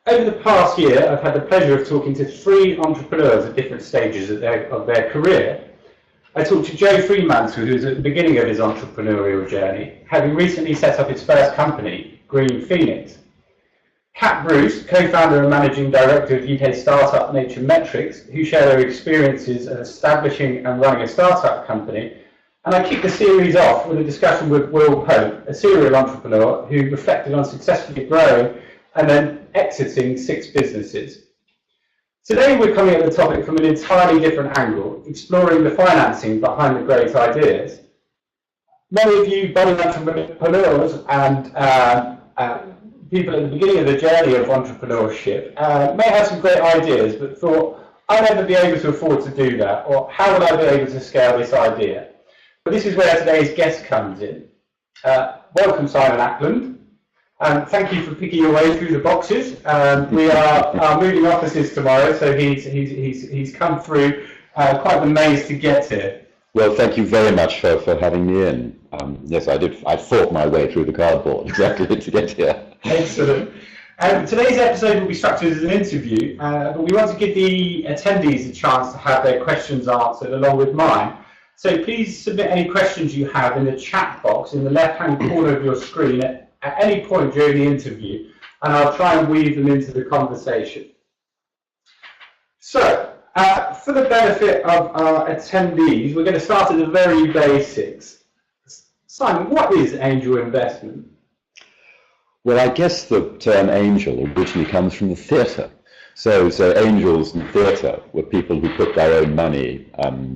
Over the past year, I've had the pleasure of talking to 3 entrepreneurs at different stages of their career. I talked to Joe Fremantle, who was at the beginning of his entrepreneurial journey, having recently set up his first company, Green Phoenix. Kat Bruce, co-founder and managing director of UK startup NatureMetrics, who share their experiences of establishing and running a startup company. And I kicked the series off with a discussion with Will Pope, a serial entrepreneur who reflected on successfully growing and then exiting 6 businesses. Today we're coming at the topic from an entirely different angle, exploring the financing behind the great ideas. Many of you budding entrepreneurs and people at the beginning of the journey of entrepreneurship may have some great ideas, but thought, I'll never be able to afford to do that, or how will I be able to scale this idea? But this is where today's guest comes in. Welcome, Simon Acland. Thank you for picking your way through the boxes. We are moving offices tomorrow, so he's come through quite the maze to get here. Well, thank you very much for having me in. Yes, I did. I fought my way through the cardboard exactly to get here. Excellent. Today's episode will be structured as an interview, but we want to give the attendees a chance to have their questions answered along with mine. So please submit any questions you have in the chat box in the left-hand corner of your screen at any point during the interview, and I'll try and weave them into the conversation. So, for the benefit of our attendees, we're going to start at the very basics. Simon, what is angel investment? Well, I guess the term angel originally comes from the theatre. So angels in theatre were people who put their own money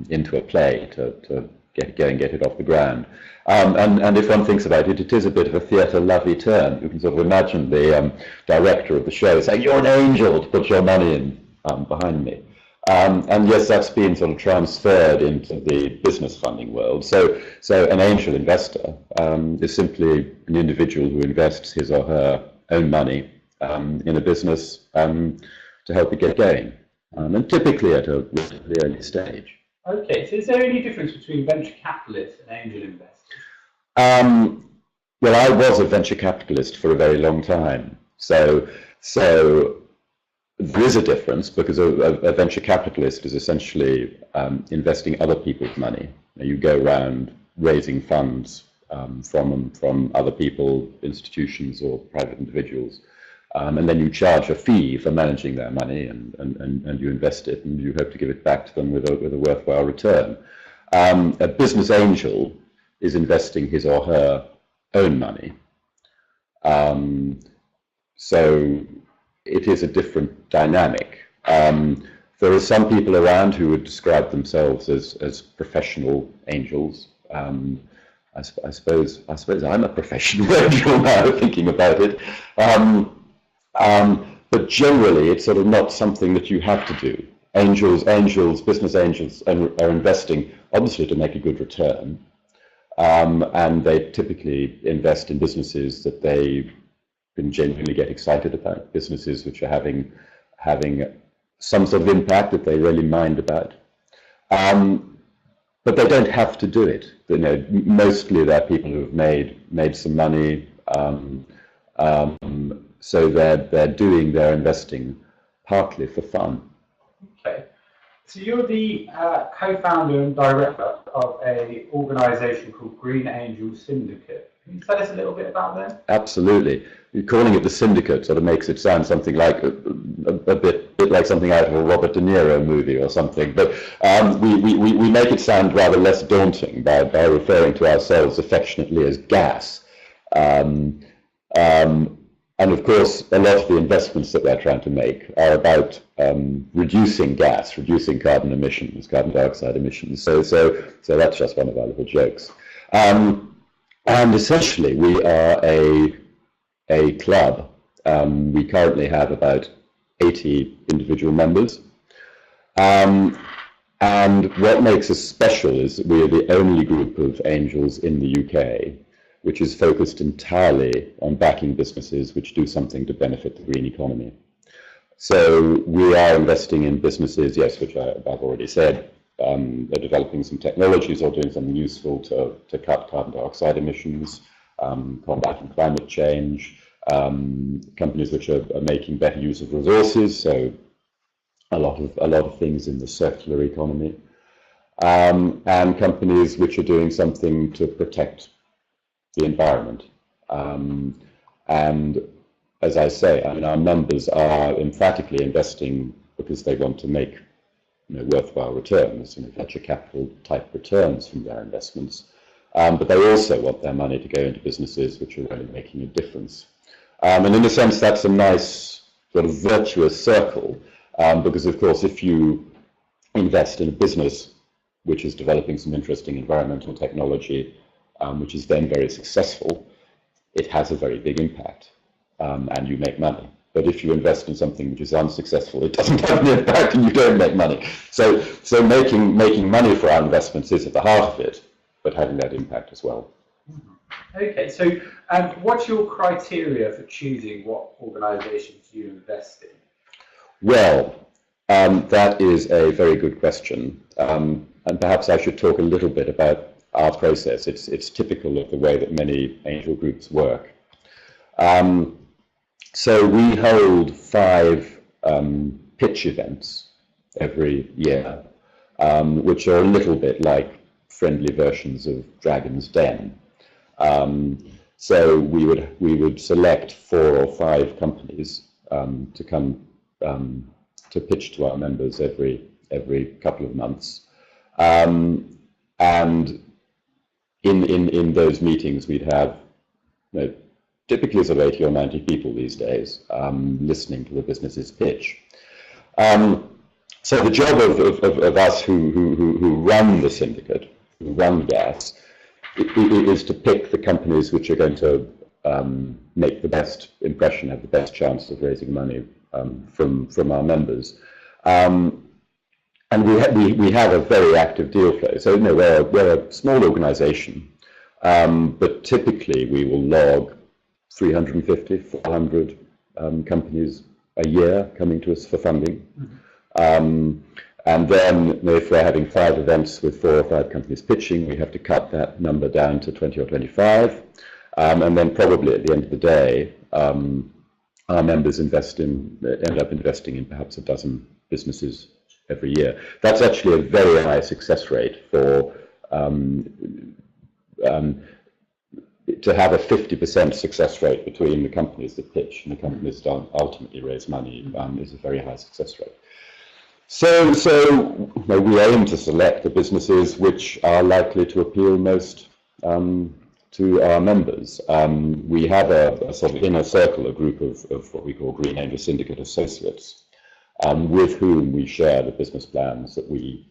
into a play to get it off the ground. And if one thinks about it, it is a bit of a theatre-lovely term. You can sort of imagine the director of the show saying, "You're an angel to put your money in behind me." And yes, that's been sort of transferred into the business funding world. So an angel investor is simply an individual who invests his or her own money in a business to help it get going, and typically at a relatively early stage. Okay, so is there any difference between venture capitalists and angel investors? Well, I was a venture capitalist for a very long time. So there is a difference, because a venture capitalist is essentially investing other people's money. You go around raising funds from other people, institutions, or private individuals. And then you charge a fee for managing their money, and you invest it, and you hope to give it back to them with a worthwhile return. A business angel is investing his or her own money. So it is a different dynamic. There are some people around who would describe themselves as professional angels. I suppose I'm a professional angel now, thinking about it. But generally, it's sort of not something that you have to do. Business angels are investing, obviously, to make a good return. And they typically invest in businesses that they can genuinely get excited about, businesses which are having some sort of impact that they really mind about. But they don't have to do it. You know, mostly they're people who have made some money. So they're investing partly for fun. Okay. So you're the co-founder and director of an organisation called Green Angel Syndicate. Can you tell us a little bit about that? Absolutely. Calling it the Syndicate sort of makes it sound something like a bit like something out of a Robert De Niro movie or something. But we make it sound rather less daunting by referring to ourselves affectionately as GAS. And of course, a lot of the investments that we're trying to make are about reducing carbon emissions, carbon dioxide emissions. So that's just one of our little jokes. And essentially, we are a club. We currently have about 80 individual members. And what makes us special is that we are the only group of angels in the UK which is focused entirely on backing businesses which do something to benefit the green economy. So we are investing in businesses, yes, which I've already said, they're developing some technologies or doing something useful to cut carbon dioxide emissions, combating climate change, companies which are making better use of resources, so a lot of things in the circular economy, and companies which are doing something to protect the environment. And as I say, I mean, our members are emphatically investing because they want to make worthwhile returns, venture capital type returns from their investments. But they also want their money to go into businesses which are really making a difference. And in a sense, that's a nice sort of virtuous circle, because of course, if you invest in a business which is developing some interesting environmental technology, which is then very successful, it has a very big impact, and you make money. But if you invest in something which is unsuccessful, it doesn't have an impact and you don't make money. So making money for our investments is at the heart of it, but having that impact as well. Okay, so what's your criteria for choosing what organisations you invest in? Well, that is a very good question, and perhaps I should talk a little bit about our process. It's typical of the way that many angel groups work. So we hold 5 pitch events every year, which are a little bit like friendly versions of Dragon's Den. So we would select 4 or 5 companies to come to pitch to our members every couple of months, and in those meetings we'd have typically sort of 80 or 90 people these days listening to the business's pitch. So the job of us who run the syndicate, who run GAS, is to pick the companies which are going to make the best impression, have the best chance of raising money from our members. And we have a very active deal flow. So we're a small organisation, but typically we will log 350, 400 companies a year coming to us for funding. And then if we're having 5 events with 4 or 5 companies pitching, we have to cut that number down to 20 or 25. And then probably at the end of the day, our members end up investing in perhaps a dozen businesses every year. That's actually a very high success rate for to have a 50% success rate between the companies that pitch and the companies that ultimately raise money is a very high success rate. So we aim to select the businesses which are likely to appeal most to our members. We have a sort of inner circle, a group of what we call Green Angel Syndicate associates, with whom we share the business plans that the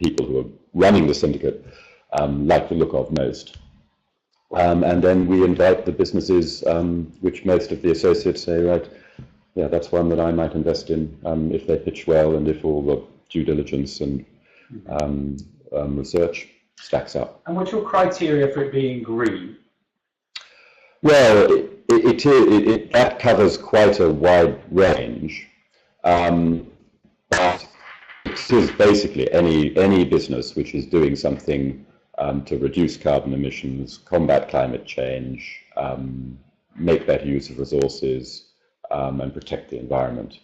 people who are running the syndicate like the look of most. And then we invite the businesses which most of the associates say, right, yeah, that's one that I might invest in if they pitch well and if all the due diligence and research stacks up. And what's your criteria for it being green? Well, that covers quite a wide range. But it is basically any business which is doing something to reduce carbon emissions, combat climate change, make better use of resources, and protect the environment.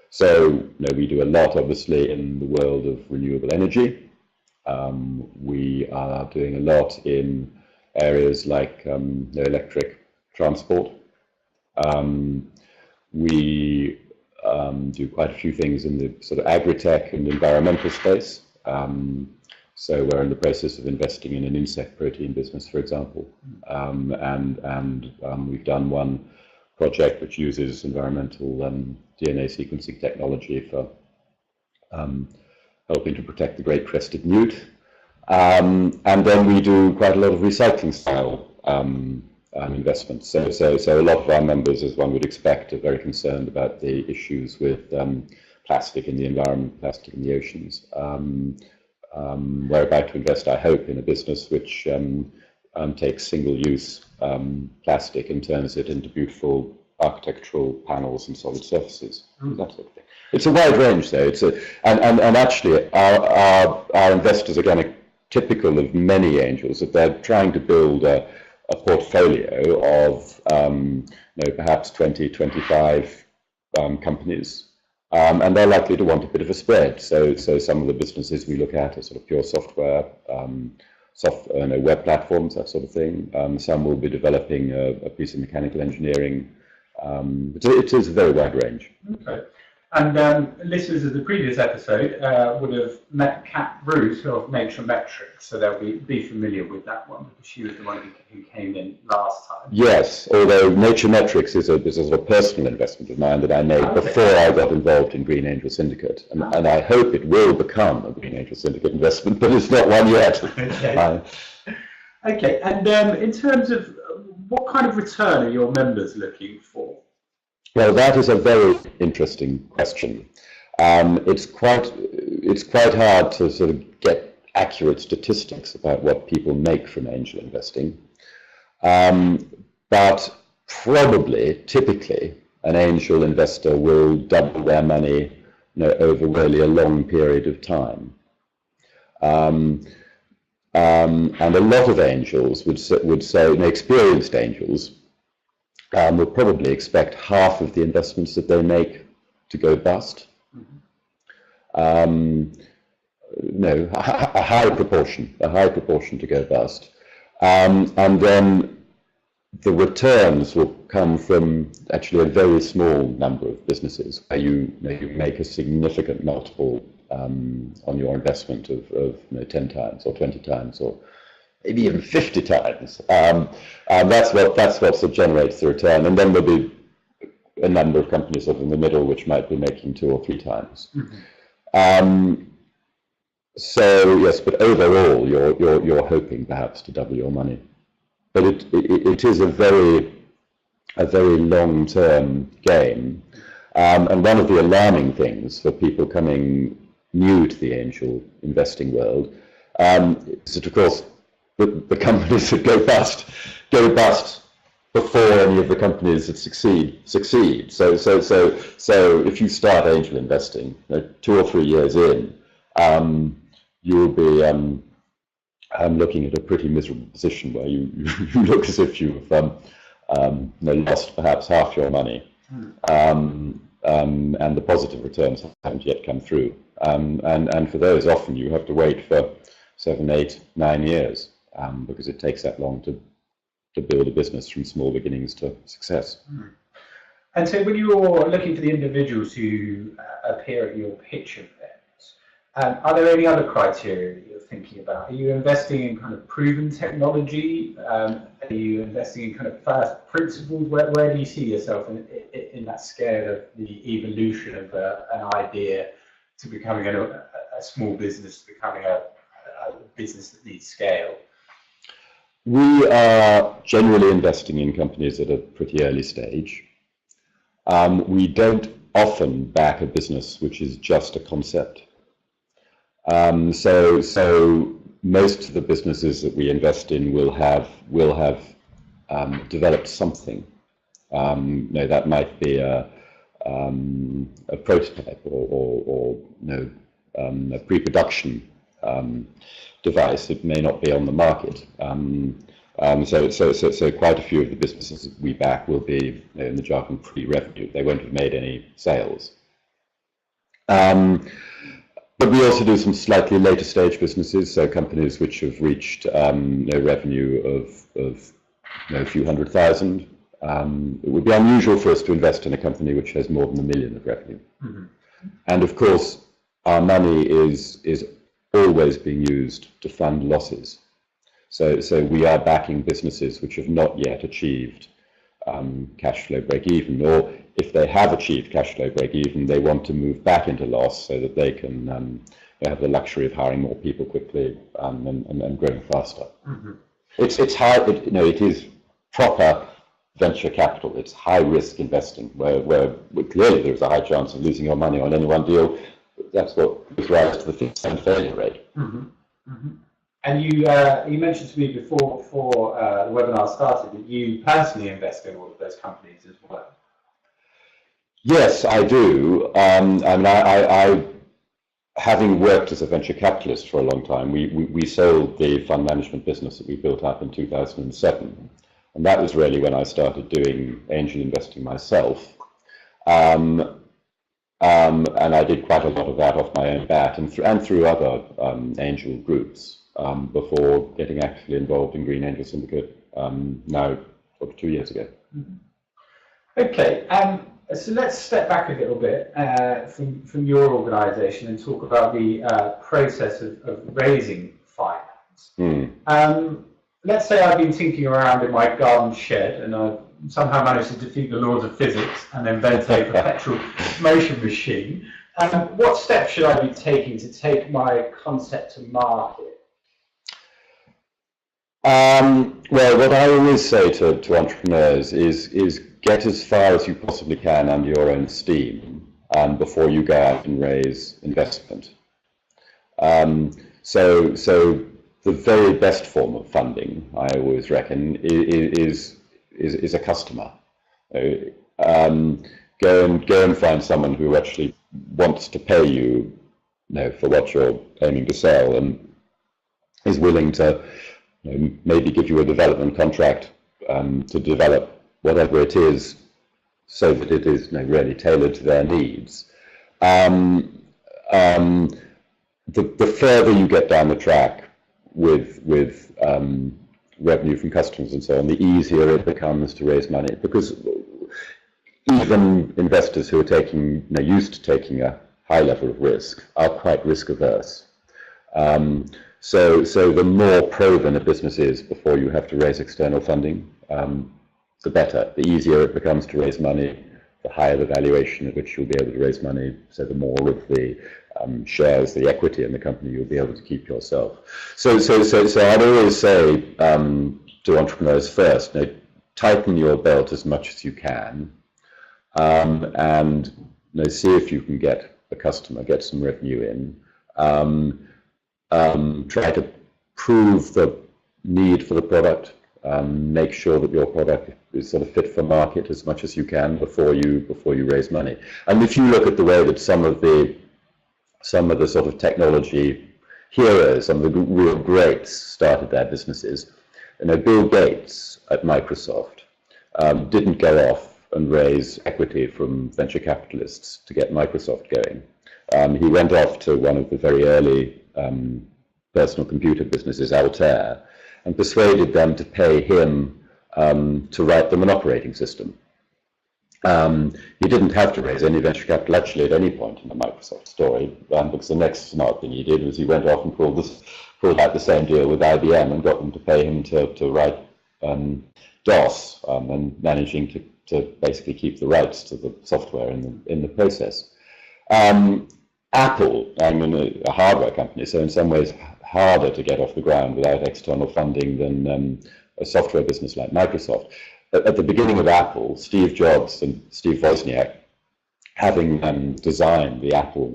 So we do a lot, obviously, in the world of renewable energy. We are doing a lot in areas like electric transport. We do quite a few things in the sort of agri-tech and environmental space. So we're in the process of investing in an insect protein business, for example. And we've done one project which uses environmental DNA sequencing technology for helping to protect the great crested newt. And then we do quite a lot of recycling style investments. So a lot of our members, as one would expect, are very concerned about the issues with plastic in the environment, plastic in the oceans. We're about to invest, I hope, in a business which takes single-use plastic and turns it into beautiful architectural panels and solid surfaces, that sort of thing. It's a wide range, though. And actually, our investors, again, are typical of many angels, that they're trying to build a a portfolio of perhaps 20, 25 companies, and they're likely to want a bit of a spread. So some of the businesses we look at are sort of pure software, web platforms, that sort of thing. Some will be developing a piece of mechanical engineering. It is a very wide range. Okay. And listeners of the previous episode would have met Kat Bruce of NatureMetrics, so they'll be familiar with that one, because she was the one who came in last time. Yes, although NatureMetrics is a sort of personal investment of mine that I made before I got involved in Green Angel Syndicate, and I hope it will become a Green Angel Syndicate investment, but it's not one yet. Okay. Okay, and in terms of what kind of return are your members looking for? Well, that is a very interesting question. It's quite hard to sort of get accurate statistics about what people make from angel investing, but probably, typically, an angel investor will double their money, over really a long period of time. And a lot of angels would say, experienced angels, will probably expect half of the investments that they make to go bust. A high proportion to go bust. And then the returns will come from actually a very small number of businesses where you make a significant multiple on your investment of 10 times or 20 times or maybe even 50 times. That's what sort of generates the return. And then there'll be a number of companies sort of in the middle which might be making 2 or 3 times. So yes, but overall you're hoping perhaps to double your money. But it is a very long-term game. And one of the alarming things for people coming new to the angel investing world is that, of course, the companies that go bust before any of the companies that succeed. So if you start angel investing 2 or 3 years in, you'll be looking at a pretty miserable position where you look as if you've lost perhaps half your money, and the positive returns haven't yet come through. And for those, often you have to wait for 7, 8, 9 years. Because it takes that long to build a business from small beginnings to success. And so when you're looking for the individuals who appear at your pitch events, are there any other criteria that you're thinking about? Are you investing in kind of proven technology? Are you investing in kind of first principles? Where do you see yourself in that scale of the evolution of an idea to becoming a small business, to becoming a business that needs scale? We are generally investing in companies at a pretty early stage. We don't often back a business which is just a concept. So most of the businesses that we invest in will have developed something. That might be a prototype or a pre-production device. It may not be on the market. So quite a few of the businesses that we back will be, in the jargon, pre-revenue. They won't have made any sales. But we also do some slightly later stage businesses, so companies which have reached revenue of a few $100,000. It would be unusual for us to invest in a company which has more than $1 million of revenue. And of course, our money is always being used to fund losses. So we are backing businesses which have not yet achieved cash flow break even, or if they have achieved cash flow break even, they want to move back into loss so that they can have the luxury of hiring more people quickly and growing faster. It's hard, it is proper venture capital. It's high risk investing where clearly there's a high chance of losing your money on any one deal. That's what gives rise to the 50% failure rate. And you mentioned to me before the webinar started that you personally invest in all of those companies as well. Yes, I do. I having worked as a venture capitalist for a long time, we sold the fund management business that we built up in 2007. And that was really when I started doing angel investing myself. And I did quite a lot of that off my own bat and through other angel groups before getting actually involved in Green Angel Syndicate now 2 years ago. Okay, so let's step back a little bit from your organisation and talk about the process of raising finance. Let's say I've been tinkering around in my garden shed and I've somehow managed to defeat the laws of physics and invent a perpetual motion machine. What steps should I be taking to take my concept to market? Well, what I always say to entrepreneurs is get as far as you possibly can under your own steam before you go out and raise investment. So the very best form of funding, I always reckon, is a customer. Go and find someone who actually wants to pay you, for what you're aiming to sell, and is willing to maybe give you a development contract to develop whatever it is, so that it is really tailored to their needs. The further you get down the track with revenue from customers and so on, the easier it becomes to raise money, because even investors who are used to taking a high level of risk are quite risk averse. So the more proven a business is before you have to raise external funding, the better. The easier it becomes to raise money, the higher the valuation at which you'll be able to raise money, so the more of the shares, the equity in the company you'll be able to keep yourself. So I'd always say to entrepreneurs first, tighten your belt as much as you can, and see if you can get a customer, get some revenue in. Try to prove the need for the product. Make sure that your product is sort of fit for market as much as you can before you raise money. And if you look at the way that some of the sort of technology heroes, some of the real greats started their businesses, Bill Gates at Microsoft didn't go off and raise equity from venture capitalists to get Microsoft going. He went off to one of the very early personal computer businesses, Altair, and persuaded them to pay him to write them an operating system. He didn't have to raise any venture capital actually at any point in the Microsoft story, because the next smart thing he did was he went off and pulled out the same deal with IBM and got them to pay him to write DOS, and managing to basically keep the rights to the software in the process. Apple, a hardware company, so in some ways harder to get off the ground without external funding than a software business like Microsoft. At the beginning of Apple, Steve Jobs and Steve Wozniak, having designed the Apple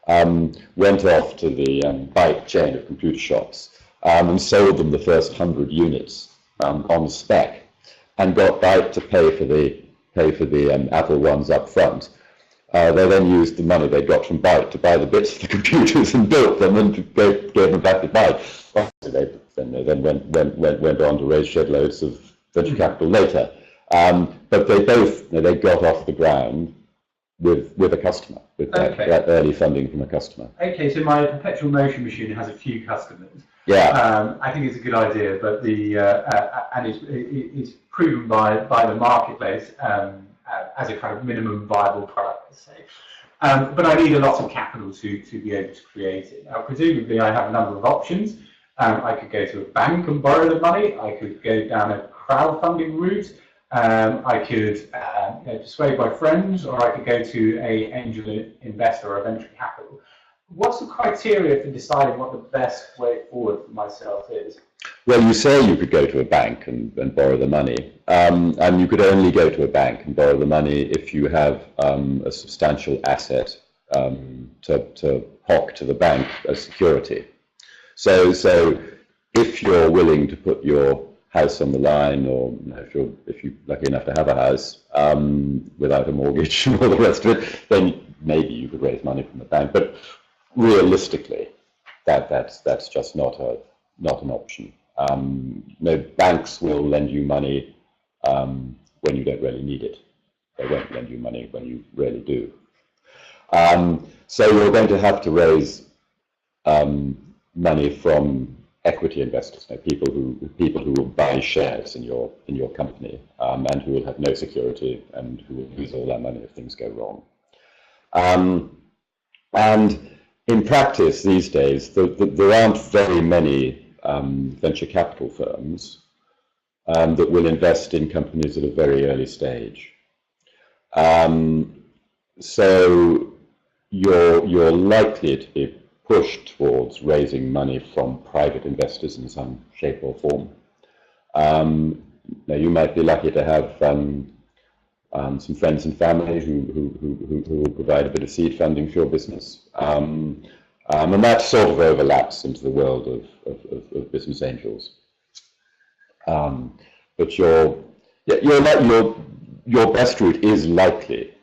I, went off to the bike chain of computer shops and sold them the first 100 units on spec, and got Byte to pay for the Apple I's up front. They then used the money they got from Byte to buy the bits of the computers and built them and gave them back to Byte. They then went on to raise shed loads of venture capital later. But they both they got off the ground with a customer, with that early funding from a customer. Okay, so my perpetual motion machine has a few customers. Yeah. I think it's a good idea, but and it's proven by the marketplace as a kind of minimum viable product, let's say. But I need a lot of capital to be able to create it. Now, presumably, I have a number of options. I could go to a bank and borrow the money. I could go down a crowdfunding route. I could persuade my friends, or I could go to an angel investor or a venture capital. What's the criteria for deciding what the best way forward for myself is? Well, you say you could go to a bank and borrow the money, and you could only go to a bank and borrow the money if you have a substantial asset to hock to the bank as security. So if you're willing to put your house on the line, or if you're lucky enough to have a house without a mortgage and all the rest of it, then maybe you could raise money from the bank. But realistically, that's just not an option. No, banks will lend you money when you don't really need it. They won't lend you money when you really do. So you're going to have to raise money from equity investors, people who will buy shares in your company, and who will have no security and who will lose all their money if things go wrong. And in practice these days, there aren't very many venture capital firms that will invest in companies at a very early stage. So you're likely to be pushed towards raising money from private investors in some shape or form. Now you might be lucky to have some friends and family who will provide a bit of seed funding for your business, and that sort of overlaps into the world of business angels. But your best route is likely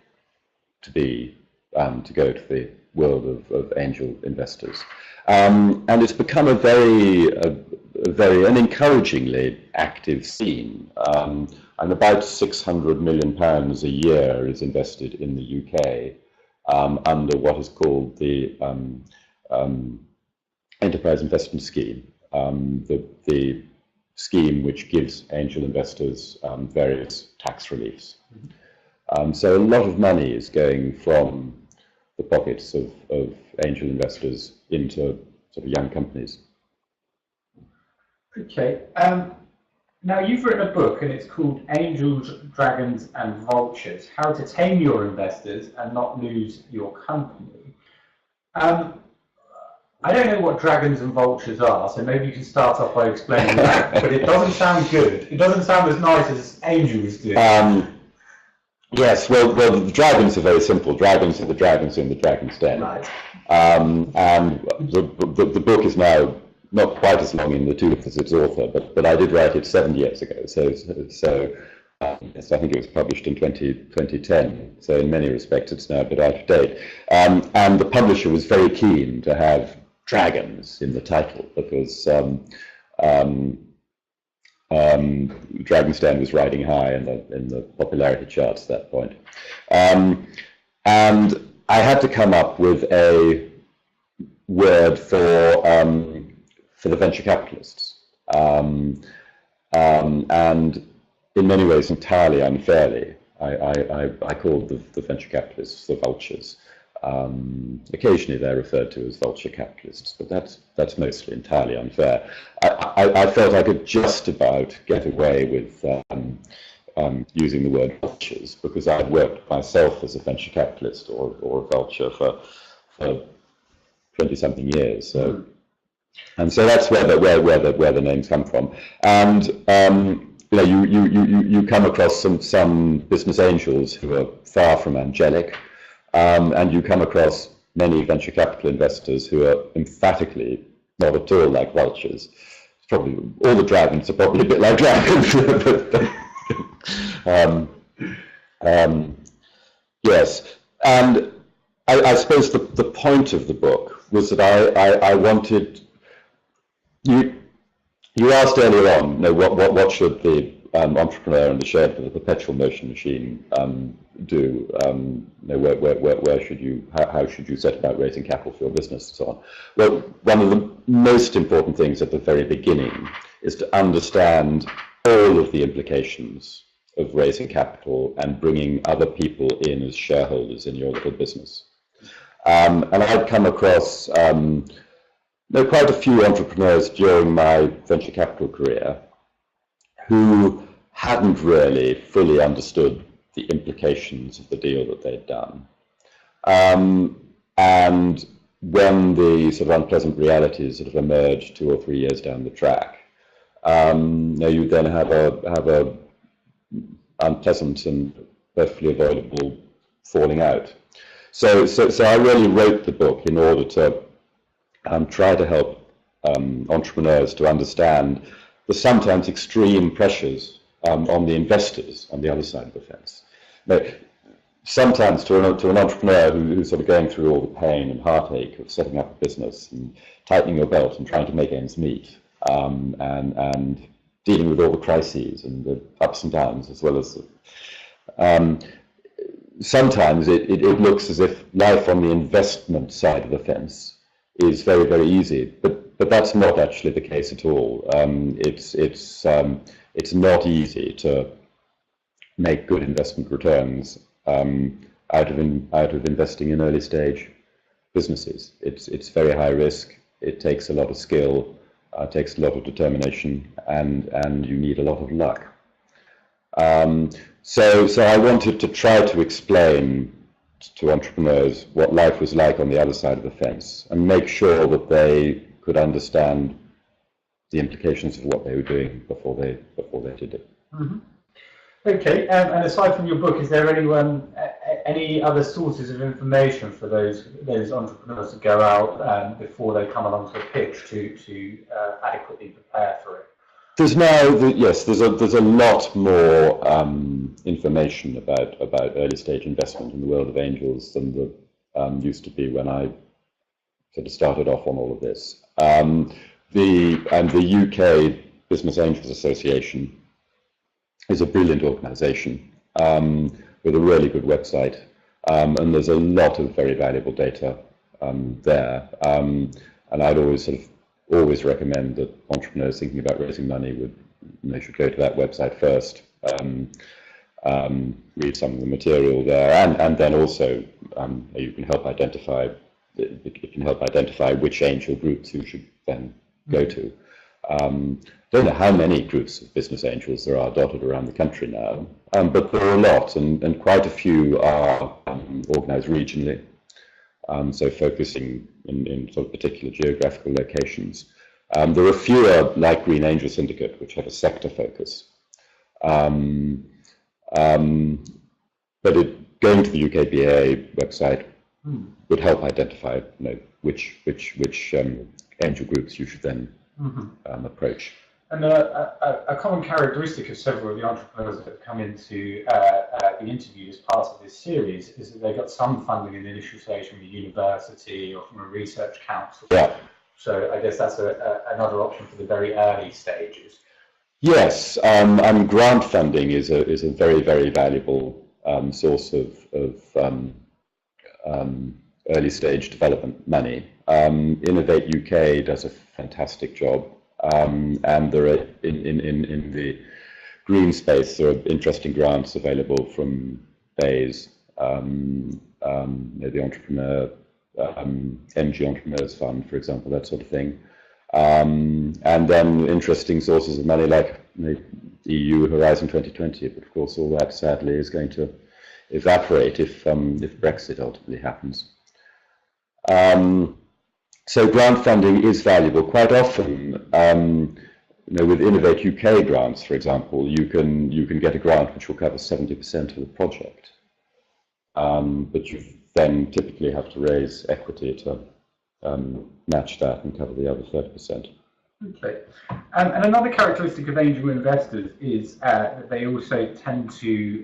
to be to go to the world of angel investors, and it's become a very and encouragingly active scene. And about £600 million a year is invested in the UK under what is called the Enterprise Investment Scheme, the scheme which gives angel investors various tax reliefs. So a lot of money is going from the pockets of angel investors into sort of young companies. Okay. Now you've written a book and it's called Angels, Dragons and Vultures, How to Tame Your Investors and Not Lose Your Company. I don't know what dragons and vultures are, so maybe you can start off by explaining that, but it doesn't sound good. It doesn't sound as nice as angels do. Yes, well, the dragons are very simple. Dragons are the dragons in the dragon's den. Right. And the book is now not quite as long in the tooth as its author, but I did write it 7 years ago. So I think it was published in 2010. So in many respects, it's now a bit out of date. And the publisher was very keen to have dragons in the title because Dragon's Den was riding high in the popularity charts at that point. And I had to come up with a word for the venture capitalists, and in many ways entirely unfairly, I called the venture capitalists the vultures. Occasionally they're referred to as vulture capitalists, but that's mostly entirely unfair. I felt I could just about get away with using the word vultures because I'd worked myself as a venture capitalist or a vulture for 20-something years. So, and so that's where the names come from. And you come across some business angels who are far from angelic. And you come across many venture capital investors who are emphatically not at all like vultures. It's probably all the dragons are probably a bit like dragons. Yes, and I suppose the point of the book was that I wanted you asked earlier on, what should the entrepreneur in the shed of the perpetual motion machine do? Where should you, how should you set about raising capital for your business and so on? Well, one of the most important things at the very beginning is to understand all of the implications of raising capital and bringing other people in as shareholders in your little business. And I'd come across quite a few entrepreneurs during my venture capital career who hadn't really fully understood the implications of the deal that they'd done. And when the sort of unpleasant realities sort of emerged 2 or 3 years down the track, you then have a unpleasant and perfectly avoidable falling out. So I really wrote the book in order to try to help entrepreneurs to understand the sometimes extreme pressures on the investors on the other side of the fence. Now, sometimes to an entrepreneur who's sort of going through all the pain and heartache of setting up a business and tightening your belt and trying to make ends meet, and dealing with all the crises and the ups and downs, as well as sometimes it looks as if life on the investment side of the fence is very, very easy, but that's not actually the case at all. It's not easy to make good investment returns out of investing in early stage businesses. It's very high risk. It takes a lot of skill, takes a lot of determination, and you need a lot of luck. So I wanted to try to explain to entrepreneurs what life was like on the other side of the fence, and make sure that they could understand the implications of what they were doing before they did it. Mm-hmm. Okay, and aside from your book, is there any other sources of information for those entrepreneurs to go out before they come along to a pitch to adequately prepare for it? There's a lot more information about early stage investment in the world of angels than there used to be when I sort of started off on all of this. The UK Business Angels Association is a brilliant organisation with a really good website, and there's a lot of very valuable data there. And I'd always recommend that entrepreneurs thinking about raising money should go to that website first, read some of the material there, and then also you can help identify which angel groups you should then go to. Don't know how many groups of business angels there are dotted around the country now, but there are a lot, and quite a few are organised regionally, so focusing in sort of particular geographical locations. There are fewer like Green Angel Syndicate, which have a sector focus. But going to the UKBA website would help identify which angel groups you should then approach. And a common characteristic of several of the entrepreneurs that have come into the interview as part of this series is that they got some funding in the initial stage from a university or from a research council. Yeah. So I guess that's another option for the very early stages. Yes, and grant funding is a very, very valuable source of early stage development money. Innovate UK does a fantastic job. And there are in the green space, there are interesting grants available from BAYS, the Entrepreneur, MG Entrepreneurs Fund, for example, that sort of thing. And then interesting sources of money like the EU Horizon 2020, but of course all that sadly is going to evaporate if Brexit ultimately happens. So grant funding is valuable. Quite often, with Innovate UK grants, for example, you can get a grant which will cover 70% of the project, but you then typically have to raise equity to match that and cover the other 30%. Okay, and another characteristic of angel investors is that they also tend to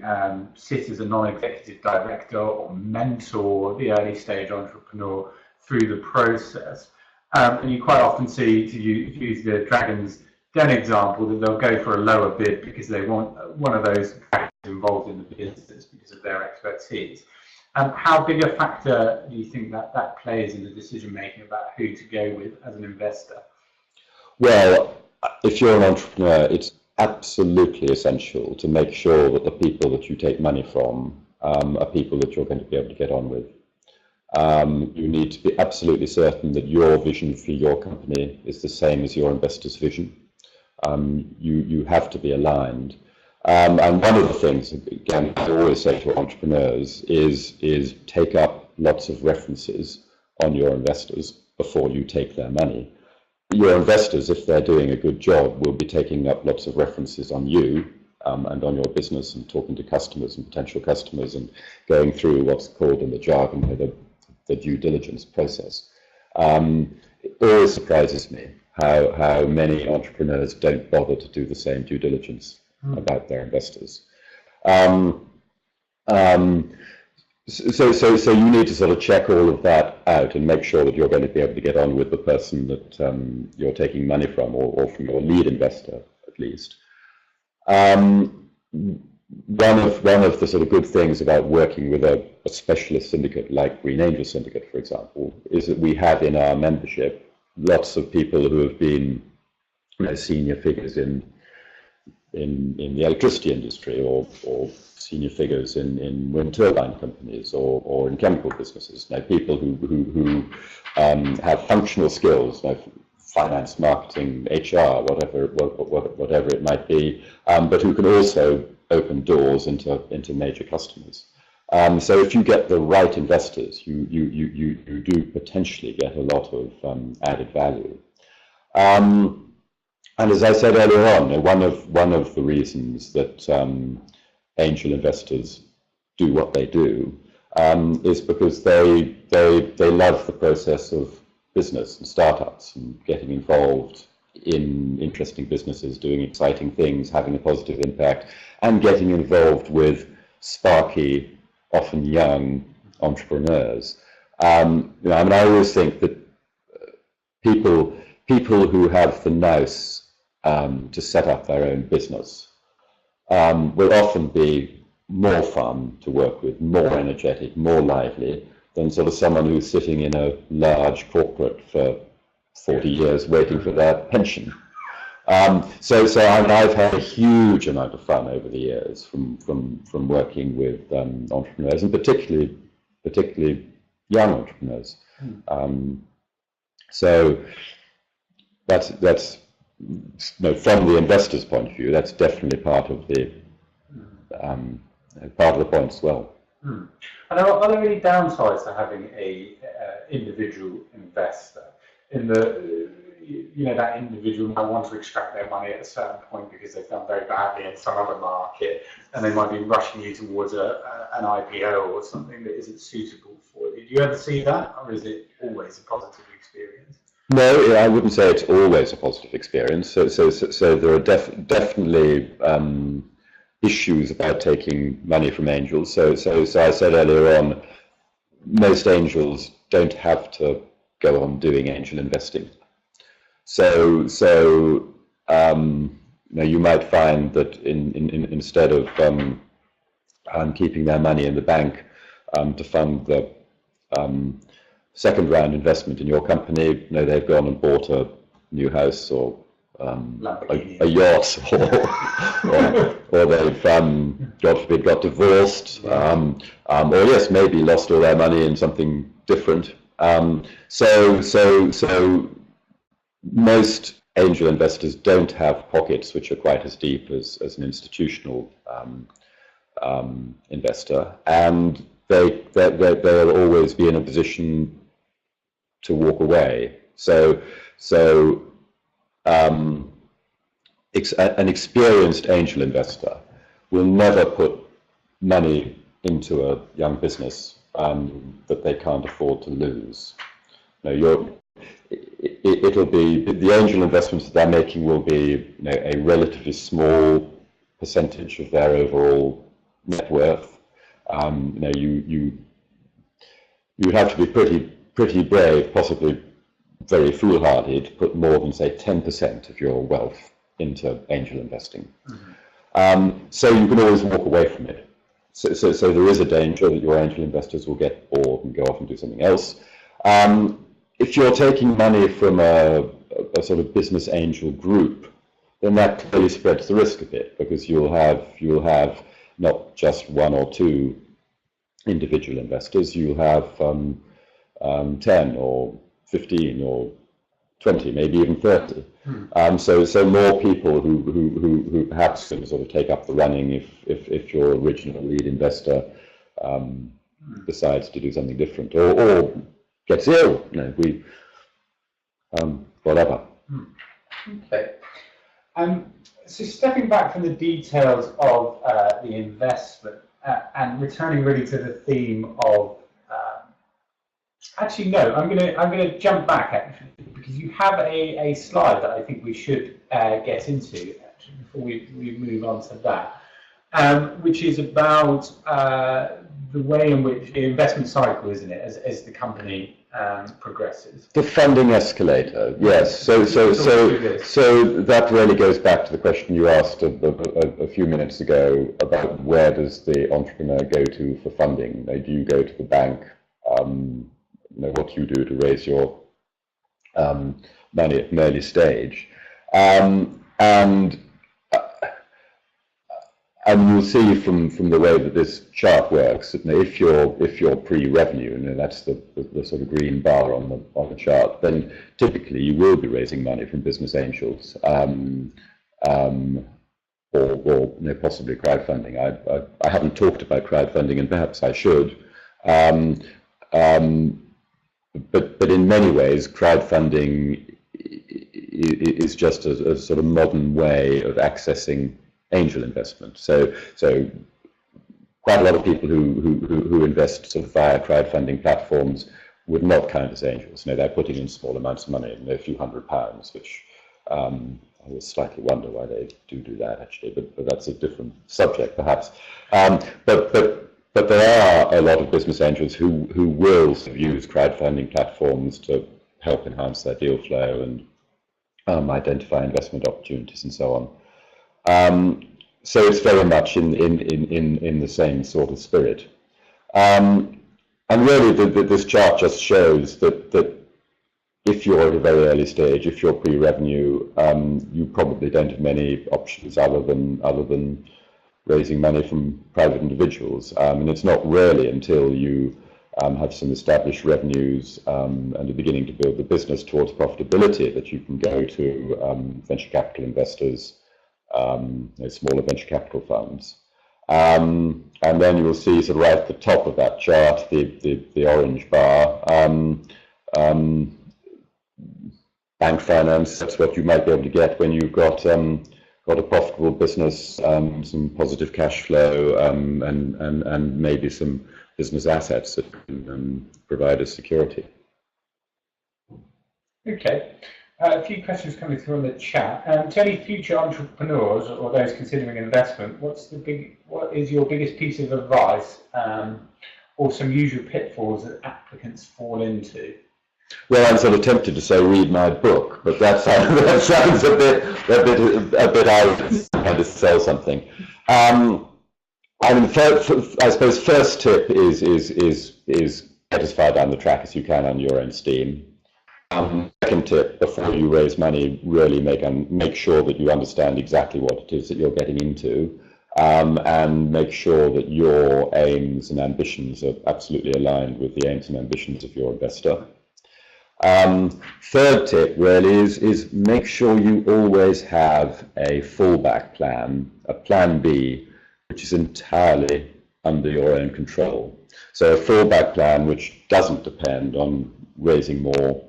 sit as a non-executive director or mentor the early stage entrepreneur through the process, and you quite often see, to use the Dragon's Den example, that they'll go for a lower bid because they want one of those factors involved in the business because of their expertise. How big a factor do you think that plays in the decision making about who to go with as an investor? Well, if you're an entrepreneur, it's absolutely essential to make sure that the people that you take money from are people that you're going to be able to get on with. You need to be absolutely certain that your vision for your company is the same as your investor's vision. You have to be aligned. And one of the things, again, I always say to entrepreneurs is take up lots of references on your investors before you take their money. Your investors, if they're doing a good job, will be taking up lots of references on you and on your business, and talking to customers and potential customers and going through what's called in the jargon the due diligence process. It always surprises me how many entrepreneurs don't bother to do the same due diligence about their investors. So you need to sort of check all of that out and make sure that you're going to be able to get on with the person that you're taking money from, or from your lead investor at least. One of the sort of good things about working with a specialist syndicate like Green Angel Syndicate, for example, is that we have in our membership lots of people who have been, you know, senior figures in the electricity industry, or senior figures in wind turbine companies, or in chemical businesses. You know, people who have functional skills, you know, finance, marketing, HR, whatever it might be, but who can also open doors into major customers. So if you get the right investors, you do potentially get a lot of added value. And as I said earlier on, one of the reasons that angel investors do what they do is because they love the process of business and startups and getting involved in interesting businesses, doing exciting things, having a positive impact, and getting involved with sparky, often young entrepreneurs. You know, I mean, I always think that people who have the nous to set up their own business will often be more fun to work with, more energetic, more lively than sort of someone who's sitting in a large corporate for 40 years waiting for their pension. So I mean, I've had a huge amount of fun over the years from working with entrepreneurs, and particularly young entrepreneurs. So that's you know, from the investor's point of view, that's definitely part of the point as well. And are there any downsides to having a individual investor? In the, you know, that individual might want to extract their money at a certain point because they've done very badly in some other market, and they might be rushing you towards an IPO or something that isn't suitable for you. Do you ever see that, or is it always a positive experience? No, I wouldn't say it's always a positive experience. So there are definitely issues about taking money from angels. So I said earlier on, most angels don't have to go on doing angel investing. So you know, you might find that instead of keeping their money in the bank to fund the second round investment in your company, you know, they've gone and bought a new house, or a yacht, or they've God forbid got divorced, or yes, maybe lost all their money in something different. So most angel investors don't have pockets which are quite as deep as an institutional investor, and they'll always be in a position to walk away. So an experienced angel investor will never put money into a young business that they can't afford to lose. No, it'll be, the angel investments that they're making will be, you know, a relatively small percentage of their overall net worth. You know, you'd have to be pretty brave, possibly very foolhardy, to put more than, say, 10% of your wealth into angel investing. So you can always walk away from it. So there is a danger that your angel investors will get bored and go off and do something else. If you're taking money from a sort of business angel group, then that clearly spreads the risk a bit, because you'll have not just one or two individual investors, you'll have 10 or 15 or 20, maybe even 30. So more people who perhaps can sort of take up the running if your original lead investor decides to do something different, or gets ill, you know, whatever. Okay. So stepping back from the details of the investment and returning really to the theme of actually, no, I'm gonna jump back actually, because you have a slide that I think we should get into actually before we move on to that, which is about the way in which the investment cycle, isn't it, as the company progresses? The funding escalator, yes. So that really goes back to the question you asked a few minutes ago about where does the entrepreneur go to for funding? Do you go to the bank? What do you do to raise your money at an early stage? And you'll see from the way that this chart works that if you're pre-revenue, and that's the sort of green bar on the chart, then typically you will be raising money from business angels, or possibly crowdfunding. I haven't talked about crowdfunding, and perhaps I should. But in many ways, crowdfunding is just a sort of modern way of accessing angel investment. So quite a lot of people who invest sort of via crowdfunding platforms would not count as angels. They're putting in small amounts of money, a few £100s, which I always slightly wonder why they do that actually. But that's a different subject, perhaps. But there are a lot of business angels who will sort of use crowdfunding platforms to help enhance their deal flow and identify investment opportunities and so on. So it's very much in the same sort of spirit. And really this chart just shows that if you're at a very early stage, if you're pre-revenue, you probably don't have many options other than raising money from private individuals. And it's not really until you have some established revenues and are beginning to build the business towards profitability that you can go to venture capital investors, smaller venture capital funds. And then you will see sort of right at the top of that chart, the orange bar, bank finance. That's what you might be able to get when you've got a profitable business, some positive cash flow, and maybe some business assets that can provide us security. Okay. A few questions coming through on the chat. To any future entrepreneurs or those considering investment, what is your biggest piece of advice, or some usual pitfalls that applicants fall into? Well, I'm sort of tempted to say read my book, but that sounds a bit out trying to sell something. I mean, I suppose first tip is get as far down the track as you can on your own steam. Second tip, before you raise money, really make sure that you understand exactly what it is that you're getting into, and make sure that your aims and ambitions are absolutely aligned with the aims and ambitions of your investor. Third tip really is make sure you always have a fallback plan, a plan B, which is entirely under your own control. So a fallback plan which doesn't depend on raising more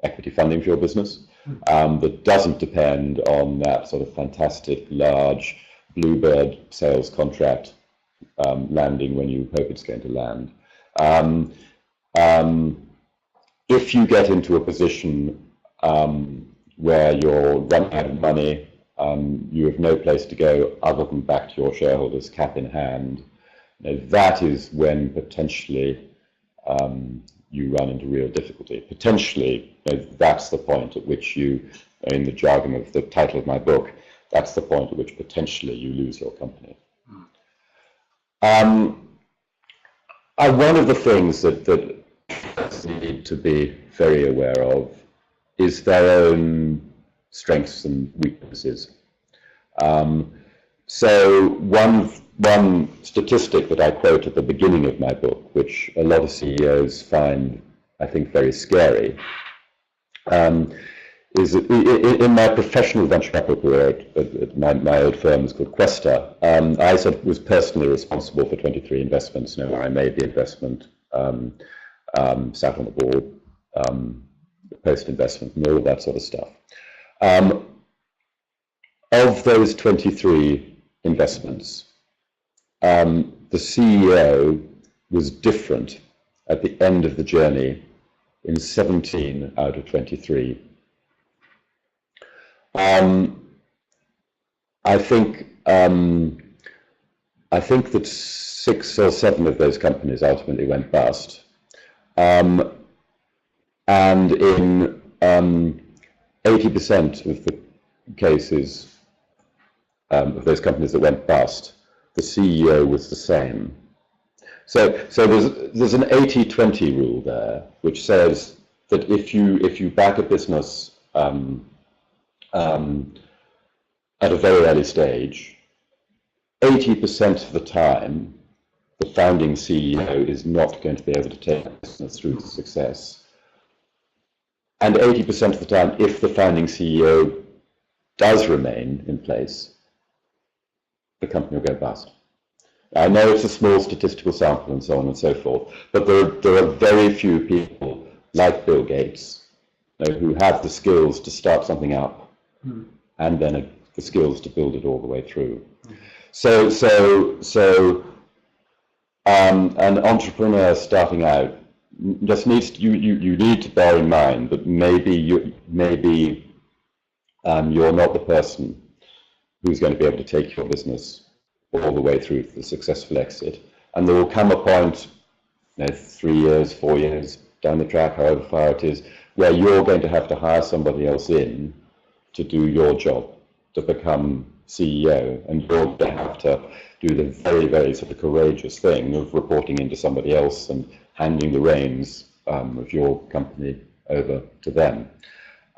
equity funding for your business, that doesn't depend on that sort of fantastic large bluebird sales contract landing when you hope it's going to land. If you get into a position where you're running out of money, you have no place to go other than back to your shareholders cap in hand, that is when potentially you run into real difficulty. Potentially, that's the point at which you, in the jargon of the title of my book, that's the point at which potentially you lose your company. One of the things that need to be very aware of is their own strengths and weaknesses. So one statistic that I quote at the beginning of my book, which a lot of CEOs find, I think, very scary, is that in my professional venture capital career at my old firm is called Questa, I sort of was personally responsible for 23 investments, where I made the investment, sat on the board, post-investment, and all that sort of stuff. Of those 23 investments, the CEO was different at the end of the journey in 17 out of 23. I think I think that 6 or 7 of those companies ultimately went bust. And in 80% of the cases of those companies that went bust, the CEO was the same. So there's an 80-20 rule there, which says that if you back a business at a very early stage, 80% of the time, the founding CEO is not going to be able to take the business through to success. And 80% of the time, if the founding CEO does remain in place, the company will go bust. I know it's a small statistical sample and so on and so forth, but there are very few people like Bill Gates who have the skills to start something up and then the skills to build it all the way through. So an entrepreneur starting out just needs to, you need to bear in mind that maybe you're not the person who's going to be able to take your business all the way through to the successful exit, and there will come a point, 3 years, 4 years down the track, however far it is, where you're going to have to hire somebody else in to do your job, to become CEO, and you're going to have to do the very, very sort of courageous thing of reporting into somebody else and handing the reins of your company over to them.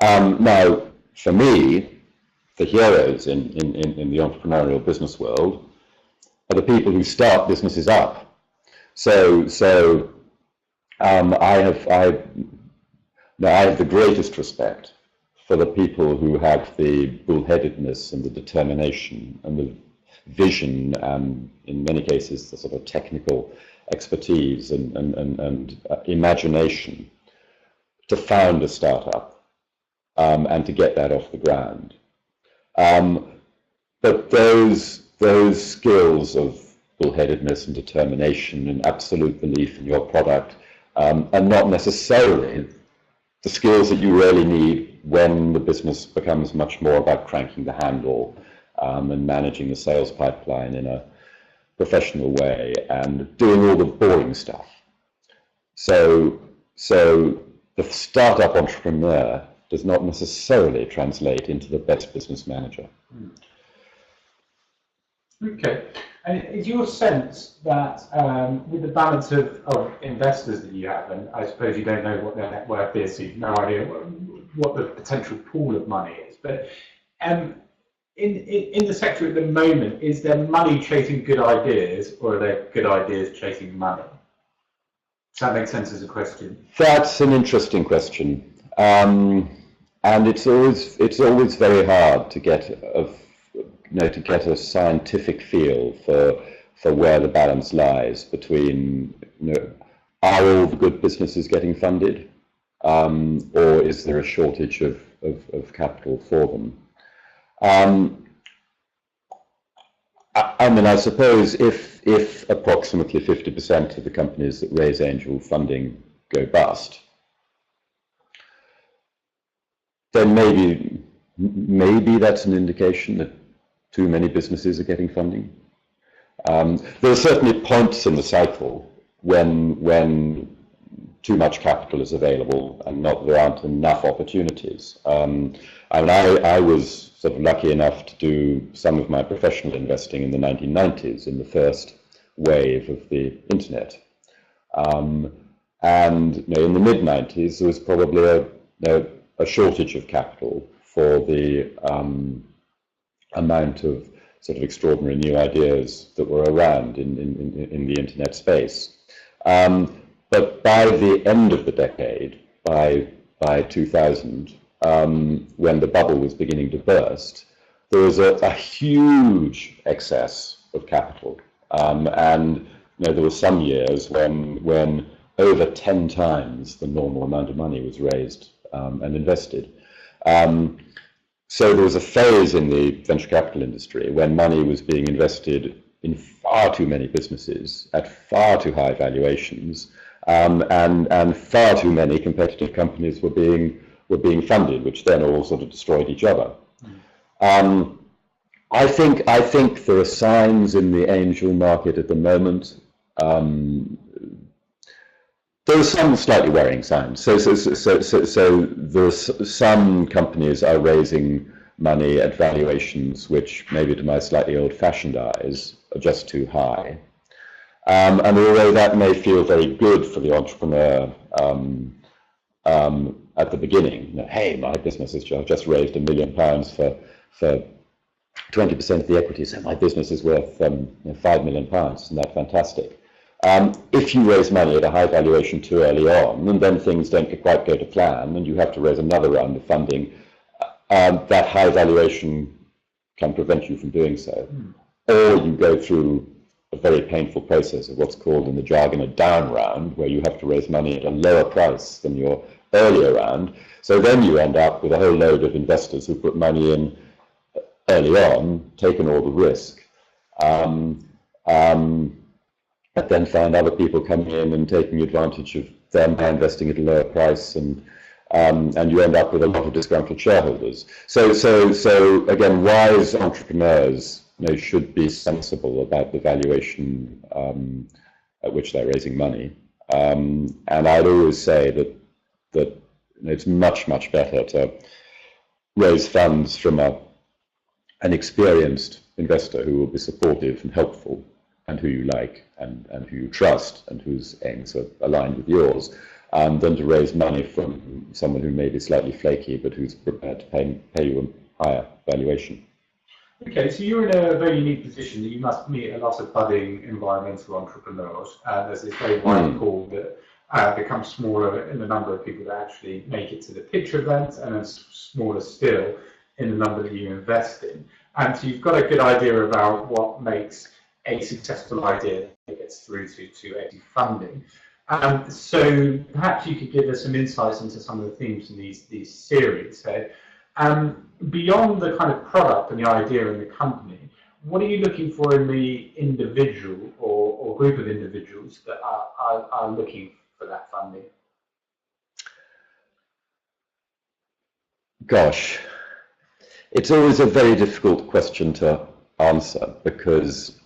Now, for me, the heroes in the entrepreneurial business world are the people who start businesses up. So I have the greatest respect for the people who have the bullheadedness and the determination and the vision, and in many cases the sort of technical expertise and imagination to found a startup and to get that off the ground. But those skills of bullheadedness and determination and absolute belief in your product are not necessarily the skills that you really need when the business becomes much more about cranking the handle and managing the sales pipeline in a professional way and doing all the boring stuff. So the startup entrepreneur does not necessarily translate into the best business manager. Okay. And is your sense that with the balance of investors that you have, and I suppose you don't know what their net worth is, so you've no idea what the potential pool of money is, but in the sector at the moment, is there money chasing good ideas, or are there good ideas chasing money? Does that make sense as a question? That's an interesting question, and it's always very hard to get a scientific feel for where the balance lies between, are all the good businesses getting funded, or is there a shortage of capital for them? I mean, I suppose if approximately 50% of the companies that raise angel funding go bust, then maybe that's an indication that too many businesses are getting funding. There are certainly points in the cycle when too much capital is available and there aren't enough opportunities. I was sort of lucky enough to do some of my professional investing in the 1990s, in the first wave of the internet. And in the mid-90s, there was probably a shortage of capital for the amount of sort of extraordinary new ideas that were around in the internet space. But by the end of the decade, by 2000, when the bubble was beginning to burst, there was a huge excess of capital. And there were some years when over 10 times the normal amount of money was raised and invested. So there was a phase in the venture capital industry when money was being invested in far too many businesses at far too high valuations, and far too many competitive companies were being funded, which then all sort of destroyed each other. I think there are signs in the angel market at the moment. There are some slightly worrying signs. So there's some companies are raising money at valuations which, maybe to my slightly old-fashioned eyes, are just too high. And although that may feel very good for the entrepreneur at the beginning, you know, hey, my business has just raised £1 million for 20% of the equity, so my business is worth £5 million. Isn't that fantastic? If you raise money at a high valuation too early on, and then things don't quite go to plan, and you have to raise another round of funding, that high valuation can prevent you from doing so. Or you go through a very painful process of what's called in the jargon a down round, where you have to raise money at a lower price than your earlier round. So then you end up with a whole load of investors who put money in early on, taken all the risk, but then find other people coming in and taking advantage of them by investing at a lower price, and you end up with a lot of disgruntled shareholders. So again, wise entrepreneurs, you know, should be sensible about the valuation at which they're raising money. And I'd always say that it's much better to raise funds from an experienced investor who will be supportive and helpful, and who you like, and who you trust, and whose aims are aligned with yours, than to raise money from someone who may be slightly flaky, but who's prepared to pay you a higher valuation. Okay, so you're in a very unique position that you must meet a lot of budding environmental entrepreneurs. There's this very wide pool that becomes smaller in the number of people that actually make it to the pitch event, and then smaller still in the number that you invest in. And so you've got a good idea about what makes a successful idea that gets through to a funding. So perhaps you could give us some insights into some of the themes in these series. So, beyond the kind of product and the idea in the company, what are you looking for in the individual or group of individuals that are looking for that funding? Gosh, it's always a very difficult question to answer, because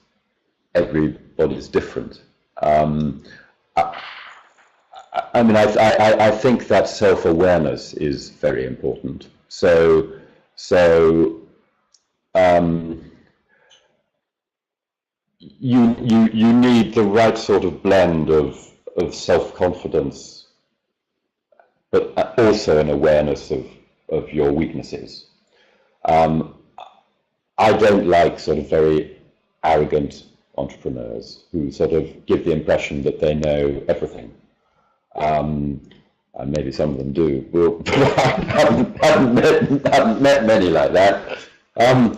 everybody's different. I mean, I think that self-awareness is very important. So you need the right sort of blend of self-confidence, but also an awareness of your weaknesses. I don't like sort of very arrogant entrepreneurs who sort of give the impression that they know everything. And maybe some of them do. But I haven't met many like that. But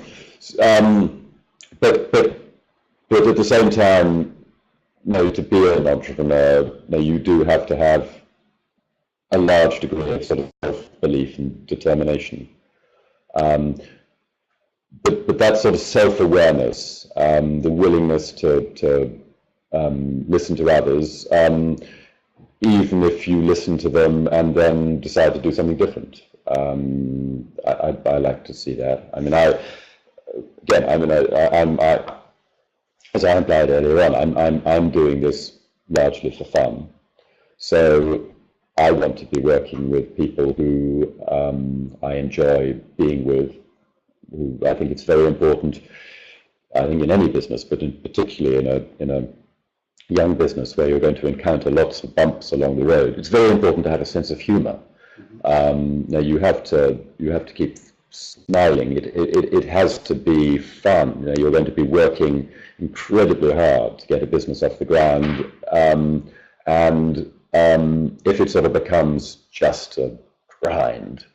at the same time, you know, to be an entrepreneur, you know, you do have to have a large degree of sort of self-belief and determination. But that sort of self-awareness, the willingness to listen to others, even if you listen to them and then decide to do something different. I like to see that. I mean, as I implied earlier on, I'm doing this largely for fun. So I want to be working with people who I enjoy being with. Who I think it's very important, I think in any business, but particularly in a young business where you're going to encounter lots of bumps along the road. It's very important to have a sense of humor. Now you have to keep smiling. It has to be fun. You know, you're going to be working incredibly hard to get a business off the ground, and if it sort of becomes just a grind,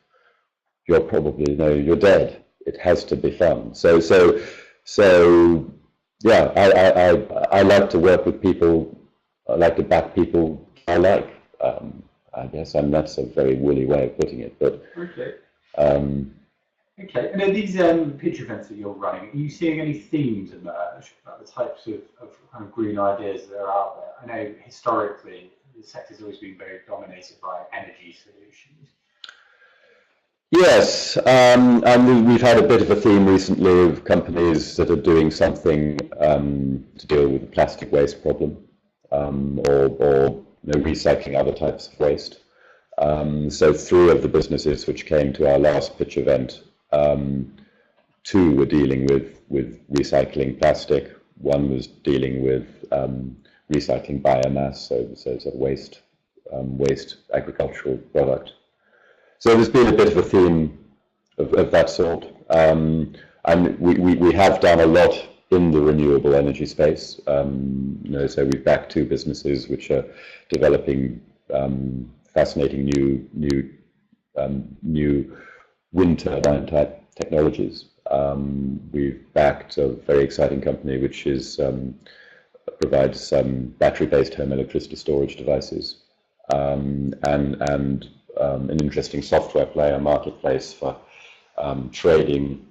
you're probably, you're dead. It has to be fun. So yeah, I like to work with people. I like to back people I like. I guess, and that's a very woolly way of putting it, but okay. Okay, and are these pitch events that you're running, are you seeing any themes emerge about the types of kind of green ideas that are out there? I know historically the sector's always been very dominated by energy solutions. Yes, and we've had a bit of a theme recently of companies that are doing something to deal with the plastic waste problem, or recycling other types of waste. So 3 of the businesses which came to our last pitch event, 2 were dealing with recycling plastic. 1 was dealing with recycling biomass, so sort of waste agricultural product. So there's been a bit of a theme of that sort, and we have done a lot in the renewable energy space. So we've backed 2 businesses which are developing fascinating new wind turbine type technologies. We've backed a very exciting company which provides battery-based home electricity storage devices, and an interesting software player marketplace for trading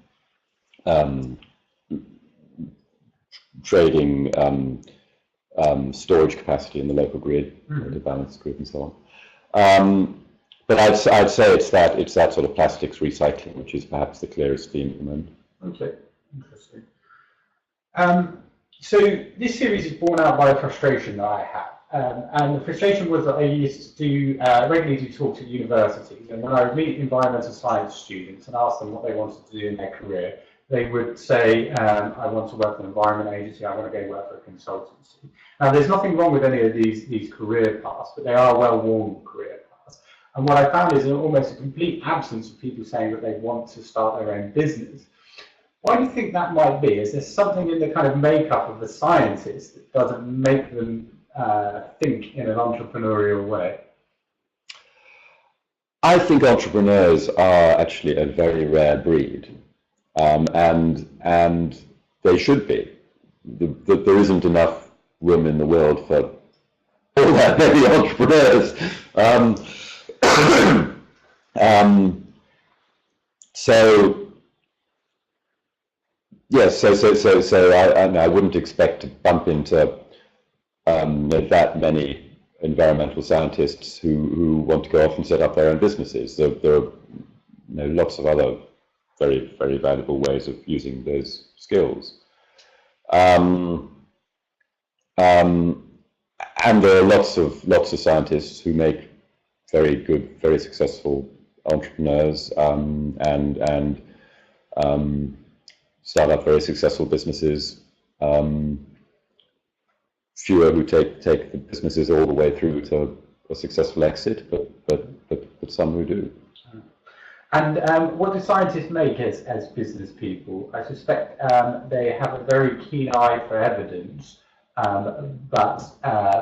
storage capacity in the local grid, the balance grid, and so on. But I'd say it's that sort of plastics recycling which is perhaps the clearest theme at the moment. Okay, interesting. So this series is born out by a frustration that I have. And the frustration was that I used to regularly do talks at universities, and when I would meet environmental science students and ask them what they wanted to do in their career, they would say, I want to work for an environment agency, I want to go work for a consultancy. Now, there's nothing wrong with any of these career paths, but they are well-worn career paths. And what I found is almost a complete absence of people saying that they want to start their own business. Why do you think that might be? Is there something in the kind of makeup of the scientists that doesn't make them think in an entrepreneurial way? I think entrepreneurs are actually a very rare breed, and they should be. There isn't enough room in the world for all that many entrepreneurs. So yes, so I wouldn't expect to bump into that many environmental scientists who want to go off and set up their own businesses. There are lots of other very, very valuable ways of using those skills. And there are lots of scientists who make very good, very successful entrepreneurs, and start up very successful businesses. Fewer who take the businesses all the way through to a successful exit, but some who do. And what do scientists make as business people? I suspect they have a very keen eye for evidence, but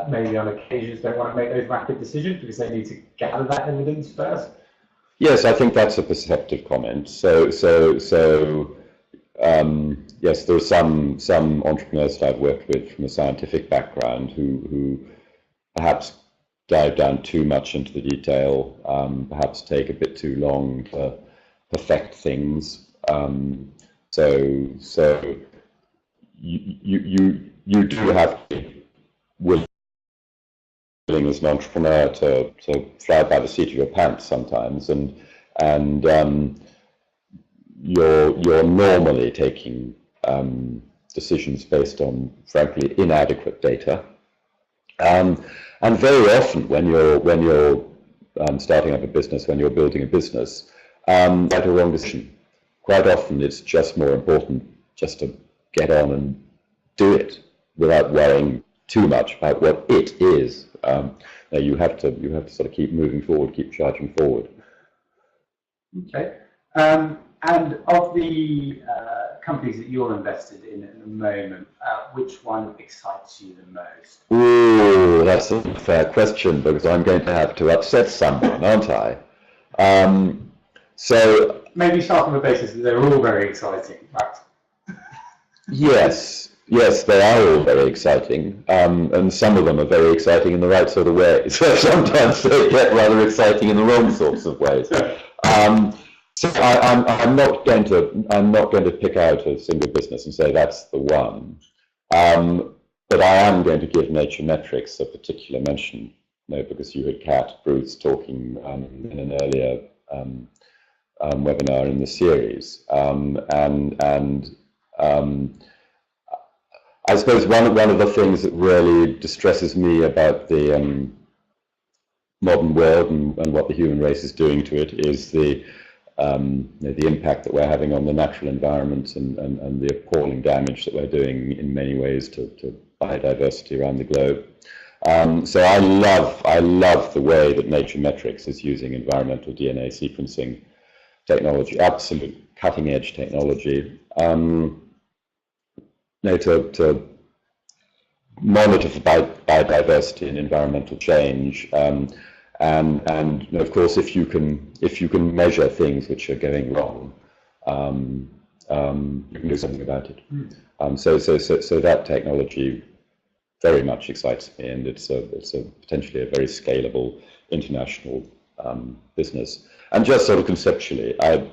maybe on occasions don't want to make those rapid decisions because they need to gather that evidence first. Yes, I think that's a perceptive comment. Yes, there are some entrepreneurs that I've worked with from a scientific background who perhaps dive down too much into the detail, perhaps take a bit too long to perfect things. So you do have to be willing as an entrepreneur to fly by the seat of your pants sometimes, and you're normally taking decisions based on, frankly, inadequate data. And very often, when you're starting up a business, when you're building a business, quite a wrong decision. Quite often, it's just more important just to get on and do it without worrying too much about what it is. You have to sort of keep moving forward, keep charging forward. Okay. And of the companies that you're invested in at the moment, which one excites you the most? Ooh, that's a fair question, because I'm going to have to upset someone, aren't I? So maybe start on the basis that they're all very exciting, right? Yes, they are all very exciting, and some of them are very exciting in the right sort of way. So sometimes they get rather exciting in the wrong sorts of ways. So I'm not going to pick out a single business and say that's the one, but I am going to give NatureMetrics a particular mention, because you had Kat Bruce talking in an earlier webinar in the series. I suppose one of the things that really distresses me about the modern world and what the human race is doing to it is the impact that we're having on the natural environment and the appalling damage that we're doing in many ways to biodiversity around the globe. So I love the way that NatureMetrics is using environmental DNA sequencing technology, absolute cutting-edge technology, to monitor for biodiversity and environmental change. And of course, if you can measure things which are going wrong, you can do something about it. So that technology very much excites me, and it's potentially a very scalable international business. And just sort of conceptually, I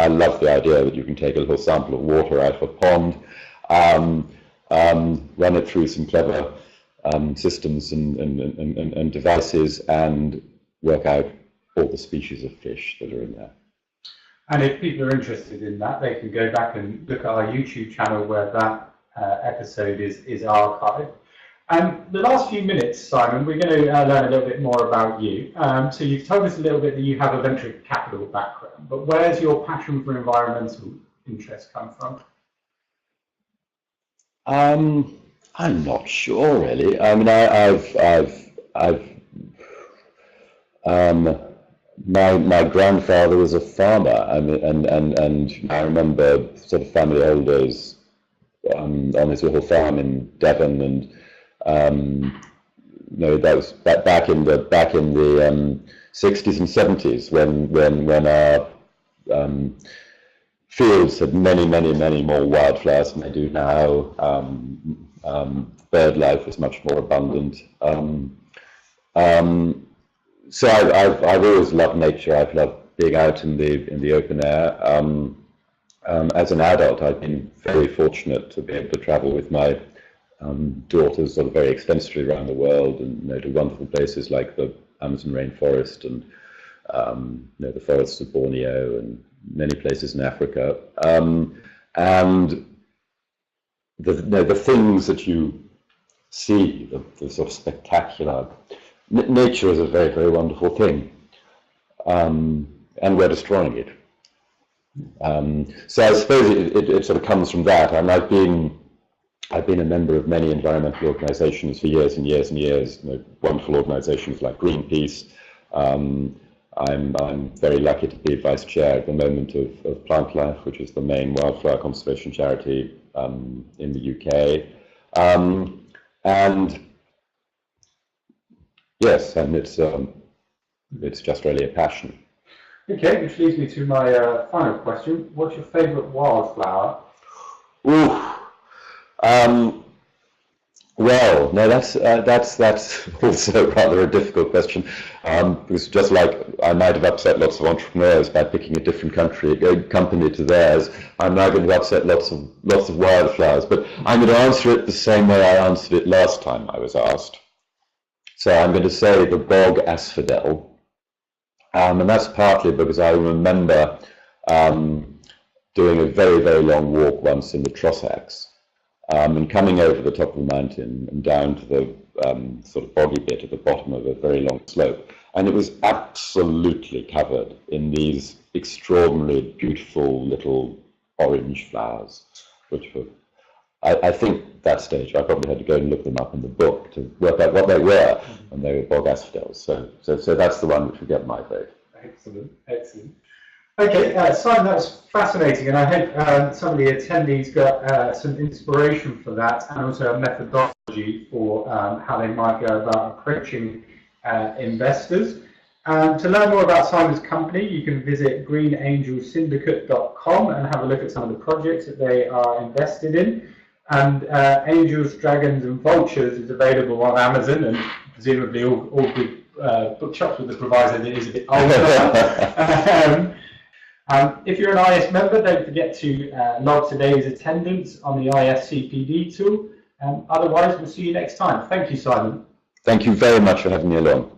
love the idea that you can take a little sample of water out of a pond, run it through some clever systems and devices, and work out all the species of fish that are in there. And if people are interested in that, they can go back and look at our YouTube channel where that episode is archived. The last few minutes, Simon, we're going to learn a little bit more about you. So you've told us a little bit that you have a venture capital background, but where's your passion for environmental interest come from? I'm not sure really. I mean, my grandfather was a farmer, and I remember sort of family holidays on his little farm in Devon, and that was back in the 60s and 70s when our fields had many more wildflowers than they do now. Bird life was much more abundant. So I've always loved nature. I've loved being out in the open air. As an adult, I've been very fortunate to be able to travel with my daughters sort of very extensively around the world, and to wonderful places like the Amazon rainforest and the forests of Borneo and many places in Africa. And the things that you see, the sort of spectacular, nature is a very wonderful thing, and we're destroying it. So I suppose it sort of comes from that, and I've been a member of many environmental organisations for years and years and years. Wonderful organisations like Greenpeace. I'm very lucky to be vice chair at the moment of Plant Life, which is the main wildflower conservation charity in the UK. And yes, and it's just really a passion. Okay, which leads me to my final question. What's your favourite wildflower? Ooh. Well, no, that's also rather a difficult question, because just like I might have upset lots of entrepreneurs by picking a different company to theirs, I'm now going to upset lots of wildflowers. But I'm going to answer it the same way I answered it last time I was asked. So I'm going to say the bog asphodel, and that's partly because I remember doing a very long walk once in the Trossachs. And coming over the top of the mountain and down to the sort of boggy bit at the bottom of a very long slope, and it was absolutely covered in these extraordinarily beautiful little orange flowers, which were, I think at that stage I probably had to go and look them up in the book to work out what they were, and they were bog asphodels. So that's the one which would get my vote. Excellent. Okay, Simon, that was fascinating, and I hope some of the attendees got some inspiration for that, and also a methodology for how they might go about approaching investors. To learn more about Simon's company, you can visit greenangelsyndicate.com and have a look at some of the projects that they are invested in. And Angels, Dragons and Vultures is available on Amazon, and presumably all good bookshops, with the proviso that it is a bit older. If you're an IS member, don't forget to log today's attendance on the ISCPD tool. Otherwise, we'll see you next time. Thank you, Simon. Thank you very much for having me along.